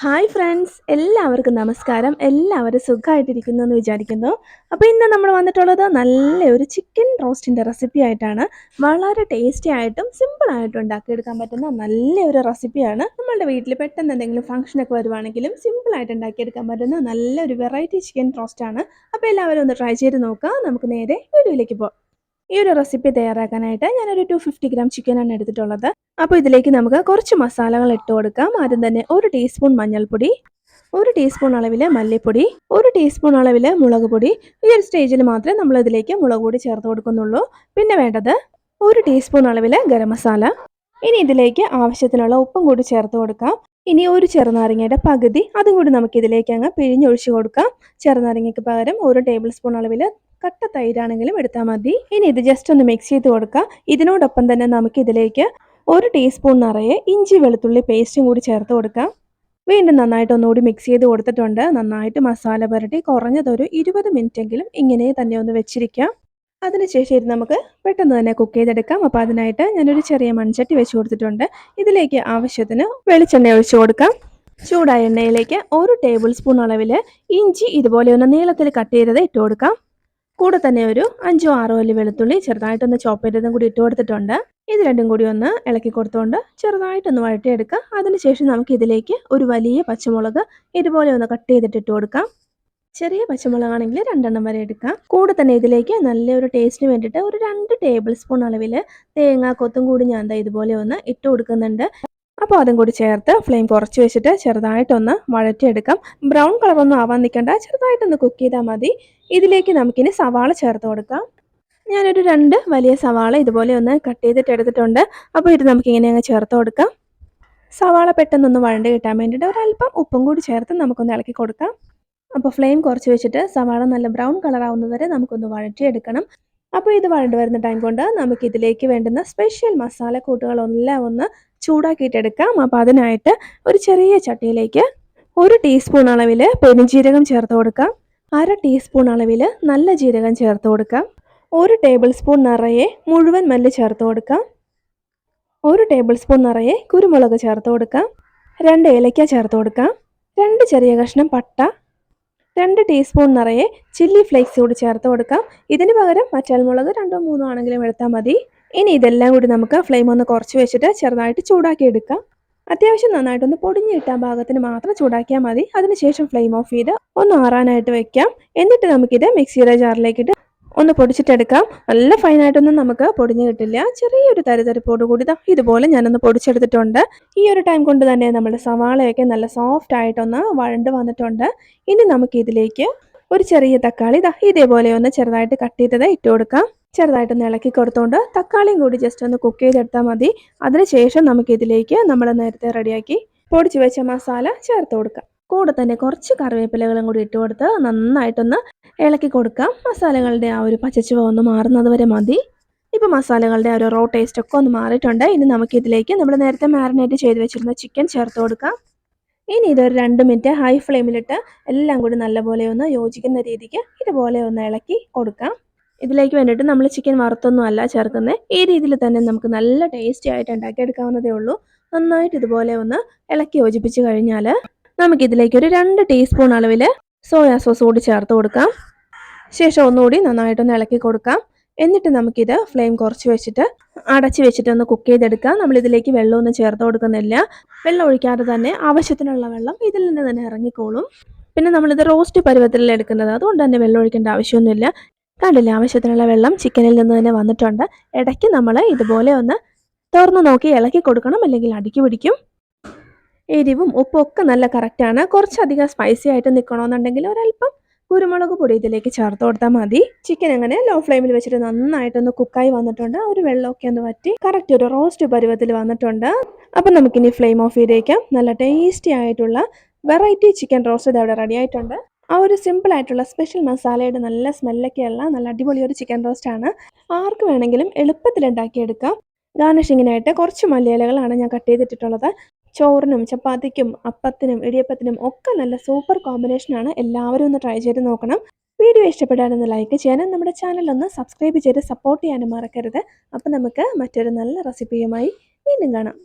Hi friends, എല്ലാവർക്കും നമസ്കാരം. എല്ലാവരും സുഖമായിട്ടിരിക്കുന്നു എന്ന് വിചാരിക്കുന്നു. അപ്പോൾ ഇന്ന് നമ്മൾ വന്നിട്ടുള്ളത് നല്ലൊരു ചിക്കൻ റോസ്റ്റിൻ്റെ റെസിപ്പി ആയിട്ടാണ്. വളരെ ടേസ്റ്റി ആയിട്ടും സിമ്പിളായിട്ടും ഉണ്ടാക്കിയെടുക്കാൻ പറ്റുന്ന നല്ലൊരു റെസിപ്പിയാണ്. നമ്മളുടെ വീട്ടിൽ പെട്ടെന്ന് എന്തെങ്കിലും ഫംഗ്ഷനൊക്കെ വരുവാണെങ്കിലും സിമ്പിളായിട്ട് ഉണ്ടാക്കിയെടുക്കാൻ പറ്റുന്ന നല്ലൊരു വെറൈറ്റി ചിക്കൻ റോസ്റ്റാണ്. അപ്പോൾ എല്ലാവരും ഒന്ന് ട്രൈ ചെയ്ത് നോക്കുക. നമുക്ക് നേരെ വീഡിയോയിലേക്ക് പോകാം. ഈ ഒരു റെസിപ്പി തയ്യാറാക്കാനായിട്ട് ഞാനൊരു 250 ഗ്രാം ചിക്കനാണ് എടുത്തിട്ടുള്ളത്. അപ്പോൾ ഇതിലേക്ക് നമുക്ക് കുറച്ച് മസാലകൾ ഇട്ട് കൊടുക്കാം. ആദ്യം തന്നെ 1 ടീസ്പൂൺ മഞ്ഞൾപ്പൊടി, 1 ടീസ്പൂൺ അളവിൽ മല്ലിപ്പൊടി, 1 ടീസ്പൂൺ അളവിൽ മുളക് പൊടി. ഈ ഒരു സ്റ്റേജിൽ മാത്രമേ നമ്മൾ ഇതിലേക്ക് മുളക് പൊടി ചേർത്ത് കൊടുക്കുന്നുള്ളൂ. പിന്നെ വേണ്ടത് 1 ടീസ്പൂൺ അളവിൽ ഗരം മസാല. ഇനി ഇതിലേക്ക് ആവശ്യത്തിനുള്ള ഉപ്പും കൂടി ചേർത്ത് കൊടുക്കാം. ഇനി ഒരു ചെറുനാരങ്ങയുടെ പകുതി അതും കൂടി നമുക്ക് ഇതിലേക്ക് അങ്ങ് പിഴിഞ്ഞൊഴിച്ച് കൊടുക്കാം. ചെറുനാരങ്ങയ്ക്ക് പകരം 1 ടേബിൾ സ്പൂൺ അളവിൽ കട്ട തൈരാണെങ്കിലും എടുത്താൽ മതി. ഇനി ഇത് ജസ്റ്റ് ഒന്ന് മിക്സ് ചെയ്ത് കൊടുക്കാം. ഇതിനോടൊപ്പം തന്നെ നമുക്ക് ഇതിലേക്ക് 1 ടീസ്പൂൺ നിറയെ ഇഞ്ചി വെളുത്തുള്ളി പേസ്റ്റും കൂടി ചേർത്ത് കൊടുക്കാം. വീണ്ടും നന്നായിട്ട് ഒന്നുകൂടി മിക്സ് ചെയ്ത് കൊടുത്തിട്ടുണ്ട്. നന്നായിട്ട് മസാല പുരട്ടി കുറഞ്ഞതൊരു 20 മിനിറ്റെങ്കിലും ഇങ്ങനെ തന്നെ ഒന്ന് വെച്ചിരിക്കാം. അതിനുശേഷം ഇത് നമുക്ക് പെട്ടെന്ന് തന്നെ കുക്ക് ചെയ്തെടുക്കാം. അപ്പോൾ അതിനായിട്ട് ഞാനൊരു ചെറിയ മൺചട്ടി വെച്ച് കൊടുത്തിട്ടുണ്ട്. ഇതിലേക്ക് ആവശ്യത്തിന് വെളിച്ചെണ്ണ ഒഴിച്ചു കൊടുക്കാം. ചൂടായ എണ്ണയിലേക്ക് 1 ടേബിൾ സ്പൂൺ അളവിൽ ഇഞ്ചി ഇതുപോലെ ഒന്ന് നീളത്തിൽ കട്ട് ചെയ്തത് ഇട്ട് കൊടുക്കാം. കൂടെ തന്നെ ഒരു 5-6 അല്ലി വെളുത്തുള്ളി ചെറുതായിട്ടൊന്ന് ചോപ്പ് ചെയ്തതും കൂടി ഇട്ട് കൊടുത്തിട്ടുണ്ട്. ഇത് രണ്ടും കൂടി ഒന്ന് ഇളക്കി കൊടുത്തുകൊണ്ട് ചെറുതായിട്ടൊന്ന് വഴറ്റിയെടുക്കുക. അതിനുശേഷം നമുക്ക് ഇതിലേക്ക് ഒരു വലിയ പച്ചമുളക് ഇതുപോലെ ഒന്ന് കട്ട് ചെയ്തിട്ട് ഇട്ട് കൊടുക്കാം. ചെറിയ പച്ചമുളകാണെങ്കിൽ 2 വരെ എടുക്കാം. കൂടെ തന്നെ ഇതിലേക്ക് നല്ലൊരു ടേസ്റ്റിന് വേണ്ടിയിട്ട് ഒരു 2 ടേബിൾ സ്പൂൺ അളവിൽ തേങ്ങാ കൊത്തും കൂടി ഞാൻ ഇതുപോലെ ഒന്ന് ഇട്ട് കൊടുക്കുന്നുണ്ട്. അപ്പോൾ അതും കൂടി ചേർത്ത് ഫ്ലെയിം കുറച്ച് വെച്ചിട്ട് ചെറുതായിട്ടൊന്ന് വഴറ്റിയെടുക്കാം. ബ്രൗൺ കളറൊന്നും ആവാൻ നിൽക്കണ്ട, ചെറുതായിട്ടൊന്ന് കുക്ക് ചെയ്താൽ മതി. ഇതിലേക്ക് നമുക്കിനി സവാള ചേർത്ത് കൊടുക്കാം. ഞാനൊരു 2 വലിയ സവാള ഇതുപോലെ ഒന്ന് കട്ട് ചെയ്തിട്ട് എടുത്തിട്ടുണ്ട്. അപ്പോൾ ഇത് നമുക്കിങ്ങനെ അങ്ങ് ചേർത്ത് കൊടുക്കാം. സവാള പെട്ടെന്നൊന്ന് വഴണ്ട് കിട്ടാൻ വേണ്ടിയിട്ട് ഒരല്പം ഉപ്പും കൂടി ചേർത്ത് നമുക്കൊന്ന് ഇളക്കി കൊടുക്കാം. അപ്പോൾ ഫ്ലെയിം കുറച്ച് വെച്ചിട്ട് സവാള നല്ല ബ്രൗൺ കളർ ആവുന്നത് വരെ നമുക്കൊന്ന് വഴറ്റിയെടുക്കണം. അപ്പോൾ ഇത് വഴണ്ട് വരുന്ന ടൈം കൊണ്ട് നമുക്ക് ഇതിലേക്ക് വേണ്ടുന്ന സ്പെഷ്യൽ മസാലക്കൂട്ടുകളെല്ലാം ഒന്ന് ചൂടാക്കിയിട്ടെടുക്കാം. അപ്പോൾ അതിനായിട്ട് ഒരു ചെറിയ ചട്ടിയിലേക്ക് 1 ടീസ്പൂൺ അളവിൽ പെരുംജീരകം ചേർത്ത് കൊടുക്കാം. 1/2 ടീസ്പൂൺ അളവിൽ നല്ല ജീരകം ചേർത്ത് കൊടുക്കാം. 1 ടേബിൾ സ്പൂൺ നിറയെ മുഴുവൻ മല്ലി ചേർത്ത് കൊടുക്കാം. 1 ടേബിൾ സ്പൂൺ നിറയെ കുരുമുളക് ചേർത്ത് കൊടുക്കാം. 2 ഏലക്ക ചേർത്ത് കൊടുക്കാം. 2 ചെറിയ കഷ്ണം പട്ട, 2 ടീസ്പൂൺ നിറയെ ചില്ലി ഫ്ലേക്സ് കൂടി ചേർത്ത് കൊടുക്കാം. ഇതിന് പകരം മറ്റൽമുളക് 2-3 ആണെങ്കിലും എടുത്താൽ മതി. ഇനി ഇതെല്ലാം കൂടി നമുക്ക് ഫ്ലെയിം ഒന്ന് കുറച്ച് വെച്ചിട്ട് ചെറുതായിട്ട് ചൂടാക്കി എടുക്കാം. അത്യാവശ്യം നന്നായിട്ടൊന്ന് പൊടിഞ്ഞ് കിട്ടാൻ പാകത്തിന് മാത്രം ചൂടാക്കിയാൽ മതി. അതിനുശേഷം ഫ്ലെയിം ഓഫ് ചെയ്ത് ഒന്ന് ആറാനായിട്ട് വെക്കാം. എന്നിട്ട് നമുക്കിത് മിക്സിയുടെ ജാറിലേക്കിട്ട് ഒന്ന് പൊടിച്ചിട്ടെടുക്കാം. നല്ല ഫൈനായിട്ടൊന്നും നമുക്ക് പൊടിഞ്ഞ് കിട്ടില്ല. ചെറിയൊരു തരിതരിപ്പോട് കൂടി ഇതുപോലെ ഞാനൊന്ന് പൊടിച്ചെടുത്തിട്ടുണ്ട്. ഈ ഒരു ടൈം കൊണ്ട് തന്നെ നമ്മുടെ സവാളയൊക്കെ നല്ല സോഫ്റ്റ് ആയിട്ടൊന്ന് വഴണ്ട് വന്നിട്ടുണ്ട്. ഇനി നമുക്ക് ഇതിലേക്ക് ഒരു ചെറിയ തക്കാളി ഇതേപോലെ ഒന്ന് ചെറുതായിട്ട് കട്ട് ചെയ്തത് ഇട്ട് കൊടുക്കാം. ചെറുതായിട്ടൊന്ന് ഇളക്കി കൊടുത്തുകൊണ്ട് തക്കാളിയും കൂടി ജസ്റ്റ് ഒന്ന് കുക്ക് ചെയ്തെടുത്താൽ മതി. അതിനുശേഷം നമുക്ക് ഇതിലേക്ക് നമ്മൾ നേരത്തെ റെഡിയാക്കി പൊടിച്ച് വെച്ച മസാല ചേർത്ത് കൊടുക്കാം. കൂടെ തന്നെ കുറച്ച് കറിവേപ്പിലകളും കൂടി ഇട്ട് കൊടുത്ത് നന്നായിട്ടൊന്ന് ഇളക്കി കൊടുക്കാം. മസാലകളുടെ ആ ഒരു പച്ചച്ചുവ ഒന്ന് മാറുന്നത് വരെ മതി. ഇപ്പോൾ മസാലകളുടെ ആ ഒരു റോ ടേസ്റ്റ് ഒക്കെ ഒന്ന് മാറിയിട്ടുണ്ട്. ഇനി നമുക്കിതിലേക്ക് നമ്മൾ നേരത്തെ മാരിനേറ്റ് ചെയ്ത് വെച്ചിരുന്ന ചിക്കൻ ചേർത്ത് കൊടുക്കാം. ഇനി ഇതൊരു 2 മിനിറ്റ് ഹൈ ഫ്ലെയിമിലിട്ട് എല്ലാം കൂടി നല്ലപോലെ ഒന്ന് യോജിക്കുന്ന രീതിക്ക് ഇതുപോലെ ഒന്ന് ഇളക്കി കൊടുക്കാം. ഇതിലേക്ക് വേണ്ടിയിട്ട് നമ്മൾ ചിക്കൻ വറുത്തൊന്നും അല്ല ചേർക്കുന്നത്. ഈ രീതിയിൽ തന്നെ നമുക്ക് നല്ല ടേസ്റ്റി ആയിട്ട് ഉണ്ടാക്കിയെടുക്കാവുന്നതേ ഉള്ളൂ. നന്നായിട്ട് ഇതുപോലെ ഒന്ന് ഇളക്കി യോജിപ്പിച്ച് കഴിഞ്ഞാൽ നമുക്കിതിലേക്ക് ഒരു 2 ടീസ്പൂൺ അളവിൽ സോയാ സോസ് കൂടി ചേർത്ത് കൊടുക്കാം. ശേഷം ഒന്നുകൂടി നന്നായിട്ടൊന്ന് ഇളക്കി കൊടുക്കാം. എന്നിട്ട് നമുക്കിത് ഫ്ലെയിം കുറച്ച് വെച്ചിട്ട് അടച്ച് വെച്ചിട്ട് ഒന്ന് കുക്ക് ചെയ്തെടുക്കാം. നമ്മളിതിലേക്ക് വെള്ളമൊന്നും ചേർത്ത് കൊടുക്കുന്നില്ല. വെള്ളം ഒഴിക്കാതെ തന്നെ ആവശ്യത്തിനുള്ള വെള്ളം ഇതിൽ നിന്ന് തന്നെ ഇറങ്ങിക്കോളും. പിന്നെ നമ്മളിത് റോസ്റ്റ് പരുവത്തിൽ എടുക്കുന്നത്, അതുകൊണ്ട് തന്നെ വെള്ളം ഒഴിക്കേണ്ട ആവശ്യമൊന്നുമില്ല. കണ്ടില്ലേ, ആവശ്യത്തിനുള്ള വെള്ളം ചിക്കനിൽ നിന്ന് തന്നെ വന്നിട്ടുണ്ട്. ഇടയ്ക്ക് നമ്മൾ ഇതുപോലെ ഒന്ന് തുറന്ന് നോക്കി ഇളക്കി കൊടുക്കണം, അല്ലെങ്കിൽ അടിക്ക് പിടിക്കും. എരിവും ഉപ്പും ഒക്കെ നല്ല കറക്റ്റാണ്. കുറച്ചധികം സ്പൈസി ആയിട്ട് നിൽക്കണമെന്നുണ്ടെങ്കിൽ ഒരല്പം കുരുമുളക് പൊടി ഇതിലേക്ക് ചേർത്ത് കൊടുത്താൽ മതി. ചിക്കൻ അങ്ങനെ ലോ ഫ്ലെയിമിൽ വെച്ചിട്ട് നന്നായിട്ടൊന്ന് കുക്കായി വന്നിട്ടുണ്ട്. ഒരു വെള്ളമൊക്കെ ഒന്ന് വറ്റി കറക്റ്റ് ഒരു റോസ്റ്റ് പരുവത്തിൽ വന്നിട്ടുണ്ട്. അപ്പം നമുക്കിനി ഫ്ലെയിം ഓഫ് ചെയ്തേക്കാം. നല്ല ടേസ്റ്റി ആയിട്ടുള്ള വെറൈറ്റി ചിക്കൻ റോസ്റ്റ് ഇത് അവിടെ റെഡി ആയിട്ടുണ്ട്. ആ ഒരു സിമ്പിൾ ആയിട്ടുള്ള സ്പെഷ്യൽ മസാലയുടെ നല്ല സ്മെല്ലൊക്കെയുള്ള നല്ല അടിപൊളി ഒരു ചിക്കൻ റോസ്റ്റ് ആണ്. ആർക്ക് വേണമെങ്കിലും എളുപ്പത്തിൽ ഉണ്ടാക്കിയെടുക്കാം. ഗാർണിഷിങ്ങിനായിട്ട് കുറച്ച് മല്ലിയിലകളാണ് ഞാൻ കട്ട് ചെയ്തിട്ടുള്ളത്. ചോറിനും ചപ്പാത്തിക്കും അപ്പത്തിനും ഇടിയപ്പത്തിനും ഒക്കെ നല്ല സൂപ്പർ കോമ്പിനേഷനാണ്. എല്ലാവരും ഒന്ന് ട്രൈ ചെയ്ത് നോക്കണം. വീഡിയോ ഇഷ്ടപ്പെട്ടാലൊന്ന് ലൈക്ക് ചെയ്യാനും നമ്മുടെ ചാനലൊന്ന് സബ്സ്ക്രൈബ് ചെയ്ത് സപ്പോർട്ട് ചെയ്യാനും മറക്കരുത്. അപ്പോൾ നമുക്ക് മറ്റൊരു നല്ല റെസിപ്പിയുമായി വീണ്ടും കാണാം.